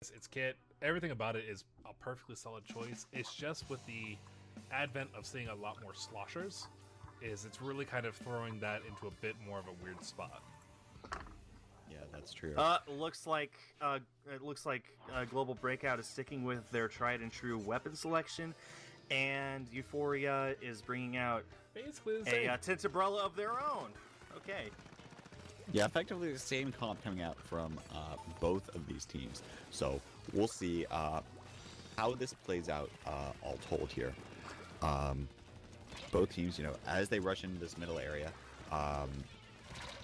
its kit, everything about it is a perfectly solid choice. It's just with the advent of seeing a lot more sloshers, it's really kind of throwing that into a bit more of a weird spot. Yeah, that's true. It looks like Global Breakout is sticking with their tried and true weapon selection, and Euphoria is bringing out Basically a Tintabrella of their own. Okay. Yeah, effectively the same comp coming out from both of these teams. So we'll see how this plays out, all told here. Both teams, as they rush into this middle area,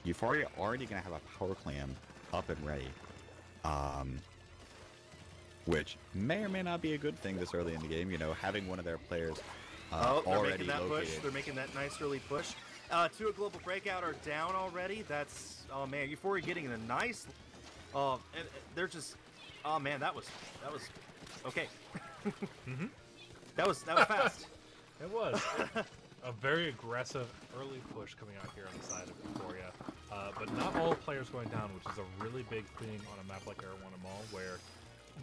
Euphoria already going to have a power clam up and ready, which may or may not be a good thing this early in the game. Having one of their players already located. They're making that nice early push. Two of Global Breakout are down already. That's, oh man, Euphoria getting a nice. And they're just, oh man, that was okay. That was fast. It was a very aggressive early push coming out here on the side of Euphoria, but not all players going down, which is a really big thing on a map like Era 1 Mall, where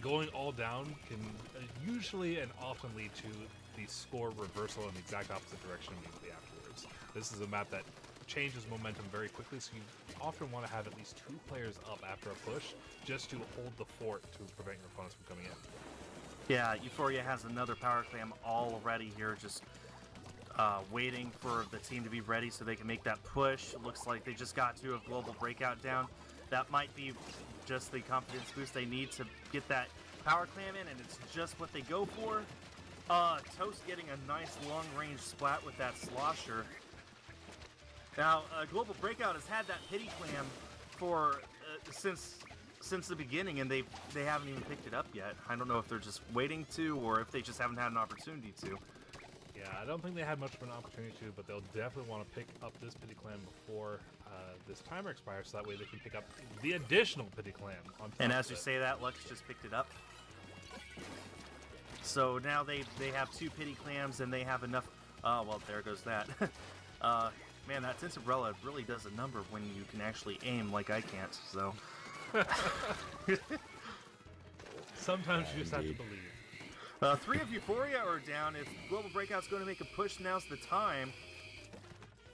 going all down can usually and often lead to the score reversal in the exact opposite direction immediately afterwards. This is a map that changes momentum very quickly, so you often want to have at least 2 players up after a push just to hold the fort to prevent your opponents from coming in. Yeah, Euphoria has another power clam already here, just waiting for the team to be ready so they can make that push. It looks like they just got to a Global Breakout down. That might be just the confidence boost they need to get that power clam in, and it's just what they go for. Toast getting a nice long-range splat with that slosher. Now, Global Breakout has had that pity clam for since the beginning, and they haven't even picked it up yet. I don't know if they're just waiting to, or if they just haven't had an opportunity to. Yeah, I don't think they had much of an opportunity to, but they'll definitely want to pick up this pity clam before this timer expires, so that way they can pick up the additional pity clam on top. And as you say that, Lux just picked it up. So now they have 2 pity clams, and they have enough. Oh well, there goes that. Man, that Tintabrella really does a number when you can actually aim like I can't. So sometimes you just have to believe. 3 of Euphoria are down. If Global Breakout's going to make a push, now's the time.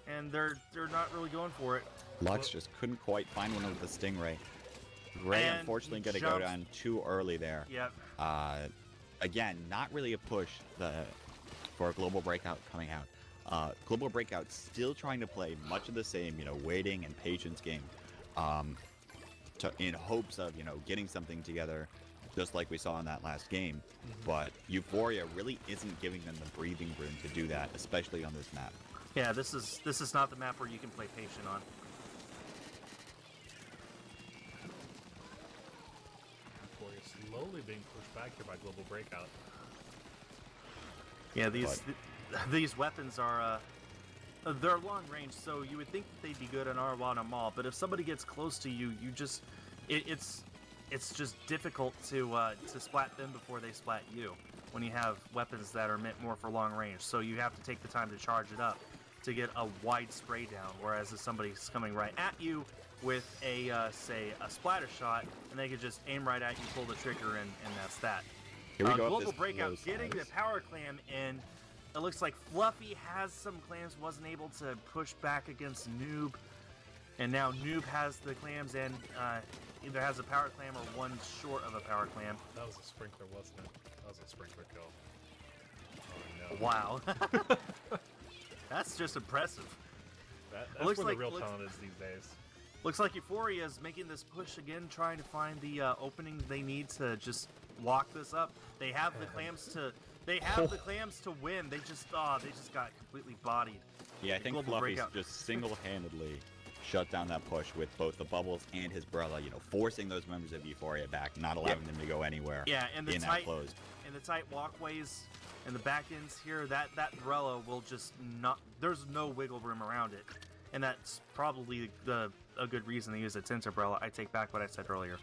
And they're not really going for it. Lux just couldn't quite find one with the Stingray. Ray, unfortunately, going to go down too early there. Yep. Again, not really a push for Global Breakout coming out. Global Breakout still trying to play much of the same, waiting and patience game, in hopes of, getting something together, just like we saw in that last game. But Euphoria really isn't giving them the breathing room to do that, especially on this map. Yeah, this is not the map where you can play patient on. Euphoria slowly being pushed back here by Global Breakout. Yeah, these weapons are they're long range, so you would think that they'd be good in Arwana Mall, but if somebody gets close to you, it's just difficult to splat them before they splat you when you have weapons that are meant more for long range. So you have to take the time to charge it up to get a wide spray down, whereas if somebody's coming right at you with a say a splatter shot, and they could just aim right at you, pull the trigger, and that's that. Here we go. Global Breakout getting the power clam in. It looks like Fluffy has some clams, wasn't able to push back against Noob. And now Noob has the clams and either has a power clam or one short of a power clam. That was a sprinkler, wasn't it? That was a sprinkler kill. Oh no. Wow. That's just impressive. That's looks where like, the real talent is these days. Looks like Euphoria is making this push again, trying to find the opening they need to just lock this up. They have the clams to the clams to win. They just got completely bodied. Yeah, I think Fluffy's just single-handedly shut down that push with both the bubbles and his Brella, forcing those members of Euphoria back, not allowing them to go anywhere. Yeah, and the tight walkways and the back ends here, that Brella will just not. There's no wiggle room around it, and that's probably a good reason to use a Tintabrella. I take back what I said earlier.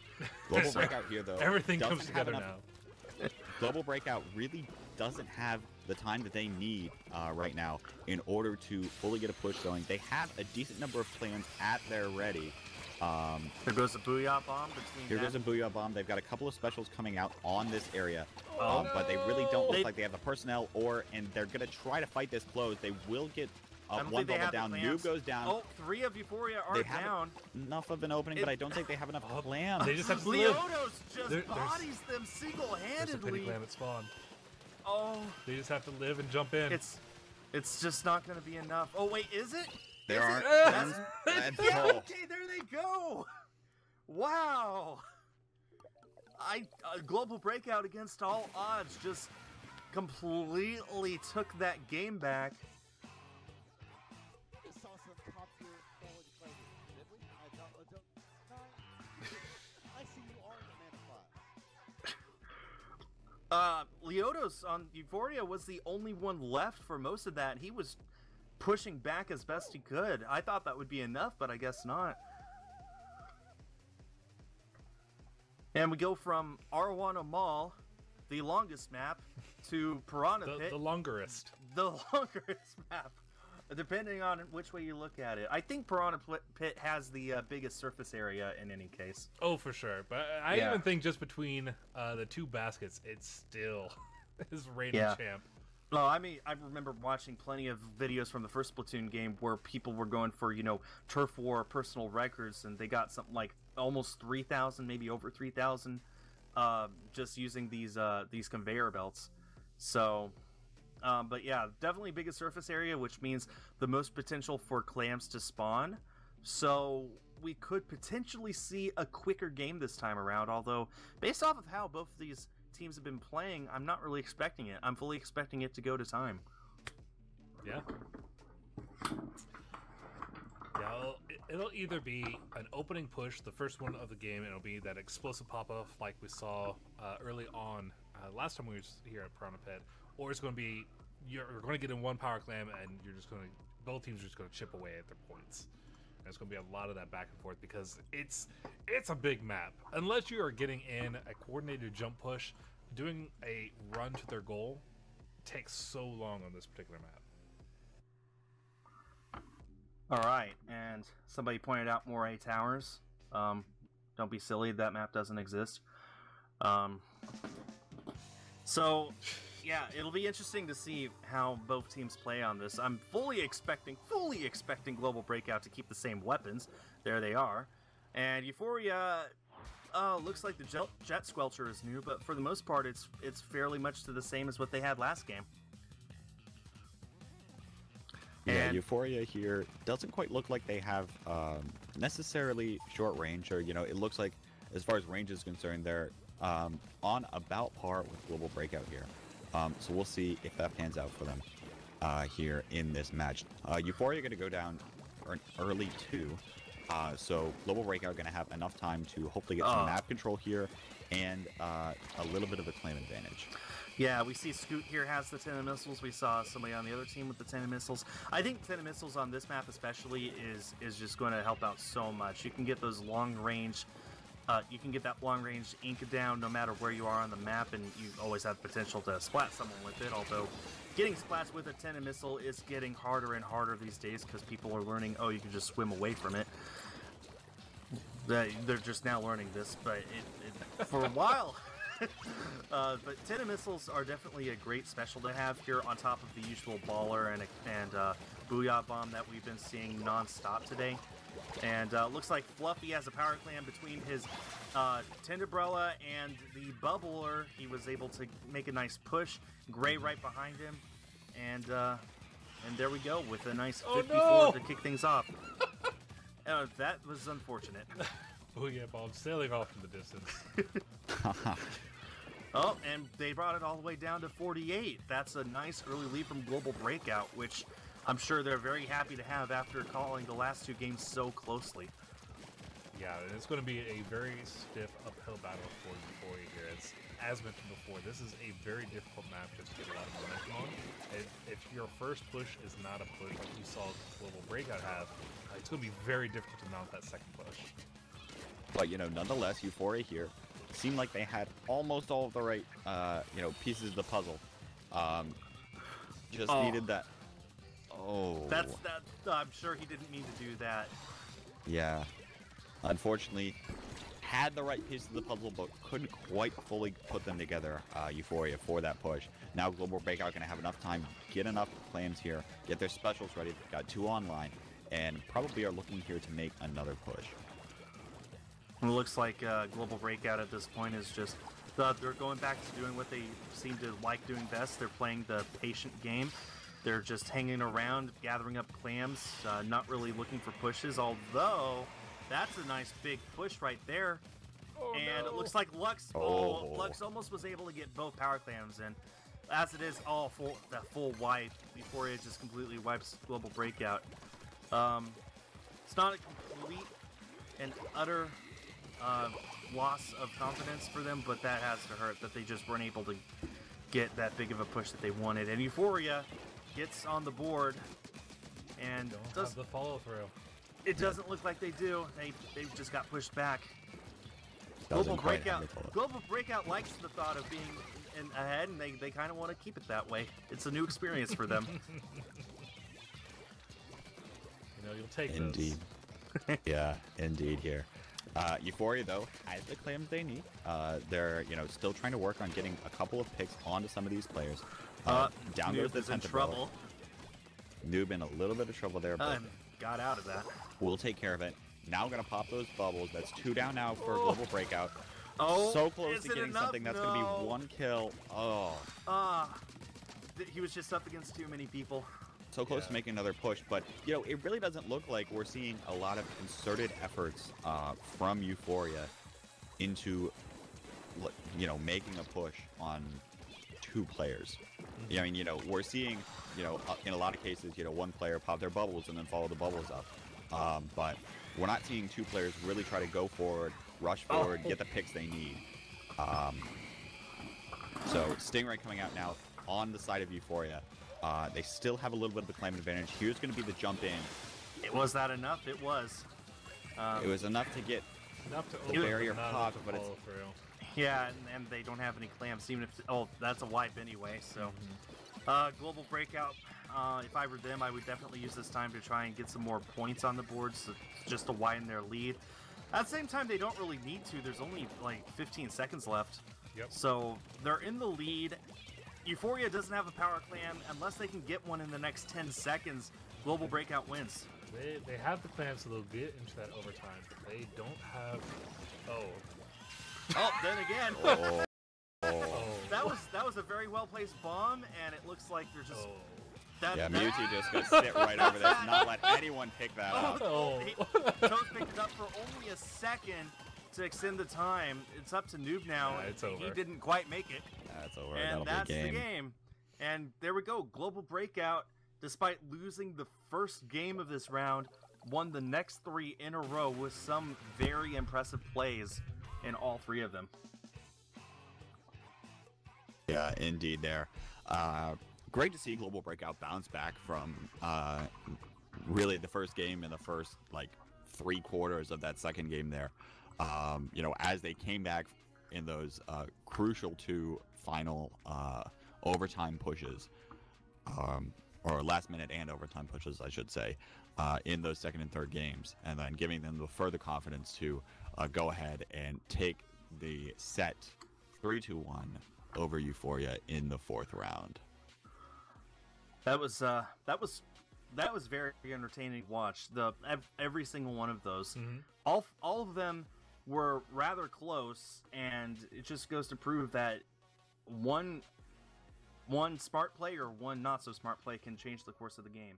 Global Breakout here, though. Everything comes together now. Global Breakout really doesn't have the time that they need right now in order to fully get a push going. They have a decent number of plans at their ready, There goes a Booyah Bomb between Here goes a Booyah Bomb. They've got a couple of specials coming out on this area, but they really don't look like they have the personnel, and they're going to try to fight this close. They will get one bubble down. Noob goes down. Oh, 3 of Euphoria are they have down. Enough of an opening, but I don't think they have enough Clam. They just have to live. Leotos just bodies them single-handedly. There's a petty Clam at spawn. Oh. They just have to live and jump in. It's just not going to be enough. Oh, wait, is it? There aren't. Yeah, okay, there they go. Wow. Global Breakout against all odds just completely took that game back. Leotos on Euphoria was the only one left for most of that. He was pushing back as best he could. I thought that would be enough, but I guess not. And we go from Arowana Mall, the longest map, to Piranha Pit. The longerest. The longerest map, depending on which way you look at it. I think Piranha Pit has the biggest surface area in any case. Oh, for sure. But I even think just between the two baskets, it still is reigning champ. No, I mean, I remember watching plenty of videos from the first Splatoon game where people were going for, turf war personal records, and they got something like almost 3,000, maybe over 3,000, just using these conveyor belts. So, but yeah, definitely biggest surface area, which means the most potential for clams to spawn. So we could potentially see a quicker game this time around, although based off of how both of these teams have been playing, I'm not really expecting it. I'm fully expecting it to go to time. Yeah. Yeah, it'll either be an opening push, the first one of the game, and it'll be that explosive pop-off like we saw early on last time we were here at Piranha Pit, or it's going to be you're going to get in one power clam and both teams are just going to chip away at their points. And it's going to be a lot of that back and forth because it's a big map. Unless you are getting in a coordinated jump push, doing a run to their goal takes so long on this particular map. All right, and somebody pointed out Moray Towers. Don't be silly, that map doesn't exist. So, yeah, it'll be interesting to see how both teams play on this. I'm fully expecting Global Breakout to keep the same weapons. There they are. And Euphoria, looks like the Jet Squelcher is new, but for the most part, it's fairly much to the same as what they had last game. Yeah, And Euphoria here doesn't quite look like they have necessarily short range, or it looks like as far as range is concerned, they're on about par with Global Breakout here. So we'll see if that pans out for them here in this match. Euphoria going to go down early too, so Global Breakout going to have enough time to hopefully get some map control here and a little bit of a claim advantage. yeah, we see Scoot here has the 10 missiles. We saw somebody on the other team with the 10 missiles. I think 10 missiles on this map especially is just going to help out so much. You can get those long range. You can get that long range ink down no matter where you are on the map, and you always have the potential to splat someone with it, although getting splats with a 10 missile is getting harder and harder these days because people are learning, you can just swim away from it. They're just now learning this, but for a while. But 10 missiles are definitely a great special to have here on top of the usual baller and Booyah Bomb that we've been seeing non-stop today. And looks like Fluffy has a power clam between his Tinderbrella and the Bubbler. He was able to make a nice push. Gray right behind him. And there we go with a nice 54 to kick things off. That was unfortunate. Booyah Bomb sailing off in the distance. Oh, and they brought it all the way down to 48. That's a nice early lead from Global Breakout, which I'm sure they're very happy to have after calling the last two games so closely. Yeah, it's going to be a very stiff uphill battle for Euphoria here. As mentioned before, this is a very difficult map just to get a lot of momentum on. If your first push is not a push like you saw Global Breakout have, it's going to be very difficult to mount that second push. But, nonetheless, Euphoria here seemed like they had almost all of the right, pieces of the puzzle. Just needed that. Oh. That's that. I'm sure he didn't mean to do that. Yeah. Unfortunately, had the right piece of the puzzle, but couldn't quite fully put them together, Euphoria, for that push. Now Global Breakout going to have enough time, get enough clams here, get their specials ready. They've got 2 online, and probably are looking here to make another push. It looks like Global Breakout at this point is just... they're going back to doing what they seem to like doing best. They're playing the patient game. They're just hanging around, gathering up clams, not really looking for pushes, although that's a nice big push right there. Oh, and no. It looks like Lux, Lux almost was able to get both power clams in. As it is, that full wipe, Euphoria just completely wipes Global Breakout. It's not a complete and utter loss of confidence for them, but that has to hurt that they just weren't able to get that big of a push that they wanted. And Euphoria gets on the board, and Don't have the follow through. it doesn't look like they do. They just got pushed back. Doesn't quite have the follow. Global Breakout likes the thought of being ahead, and they kind of want to keep it that way. It's a new experience for them. You know, you'll take Indeed. Yeah, indeed here. Euphoria, though, has the clams they need. They're, still trying to work on getting a couple of picks onto some of these players. Down goes the Noob is in Tentacle. trouble. Noob in a little bit of trouble there, but Got out of that. we'll take care of it. Now going to pop those bubbles. That's 2 down now for Global Breakout. Oh, So close is to it getting enough? something. That's going to be 1 kill. Oh, He was just up against too many people. so close to Yeah. making another push. But, it really doesn't look like we're seeing a lot of concerted efforts from Euphoria into, making a push on 2 players. We're seeing, in a lot of cases, 1 player pop their bubbles and then follow the bubbles up. But we're not seeing 2 players really try to go forward, rush forward, get the picks they need. So Stingray coming out now on the side of Euphoria. They still have a little bit of the clam advantage. Here's going to be the jump in. Was that enough? It was. It was enough to get Enough to the open, barrier not enough popped, to but it's follow through. Yeah, and they don't have any clams. Even if that's a wipe anyway. So, Global Breakout. If I were them, I would definitely use this time to try and get some more points on the board, just to widen their lead. At the same time, they don't really need to. There's only like 15 seconds left. Yep. So they're in the lead. Euphoria doesn't have a power clam. Unless they can get one in the next 10 seconds, Global Breakout wins. They have the plan, so they'll get into that overtime. But they don't have. Oh, then again, Oh. that was a very well placed bomb, and it looks like they're just. Yeah, Mewtwo just going to sit right over this, not let anyone pick that up. Oh. Toast picked it up for only a second to extend the time. It's up to Noob now. Yeah, it's over. He didn't quite make it. That's over. And That'll that's be the game. game. And there we go. Global Breakout, despite losing the first game of this round, won the next 3 in a row with some very impressive plays in all 3 of them. Yeah, indeed there. Great to see Global Breakout bounce back from really the first game and the first, 3 quarters of that second game there. As they came back in those crucial 2 final overtime pushes, or last minute and overtime pushes, I should say, in those second and third games, and then giving them the further confidence to go ahead and take the set 3-1 over Euphoria in the 4th round. That was very entertaining to watch. Every single one of those, all of them were rather close, and it just goes to prove that one smart play or one not so smart play can change the course of the game.